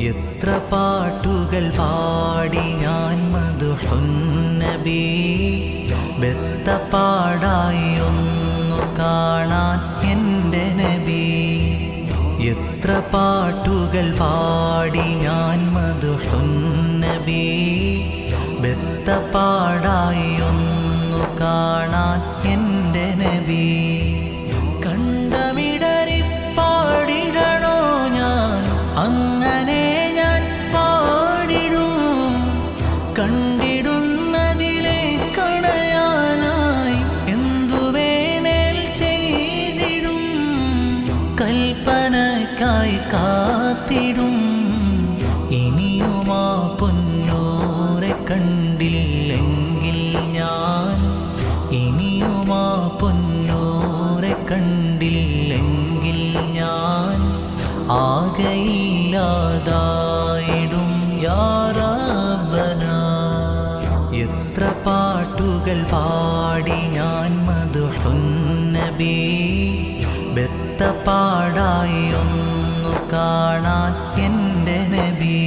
എത്ര പാട്ടുകൾ പാടി ഞാൻ മദ്ഹുന്നബി, ബെത്തപ്പാടായി ഒന്നു കാണാൻ എൻ്റെ നബി. എത്ര പാട്ടുകൾ പാടി ഞാൻ മദ്ഹുന്നബി, ബെത്തപ്പാടായി ഒന്നു കാണാൻ എൻ്റെ നബി. കണ്ടമിടറി പാടിടണോ ഞാൻ, അങ്ങനെ ഞാൻ പാടിടും. കണ്ടിടുന്നതിലെ കണയാനായി എന്തു വേണേൽ ചെയ്തിടും. കൽപ്പനയ്ക്കായി കാത്തിടും. ഇനിയുമാ പൊന്നൂരെ കണ്ടില്ലെങ്കിൽ ഞാൻ, ഇനിയുമാ പൊന്നൂരെ കണ്ടില്ലെങ്കിൽ ഞാൻ ആകയില്ലാതായിടും യാ റബ്ബനാ. എത്ര പാട്ടുകൾ പാടി ഞാൻ മദ്ഹുന്നബി, ബെത്തപ്പാടായി ഒന്നു കാണാൻ എൻ്റെ നബി.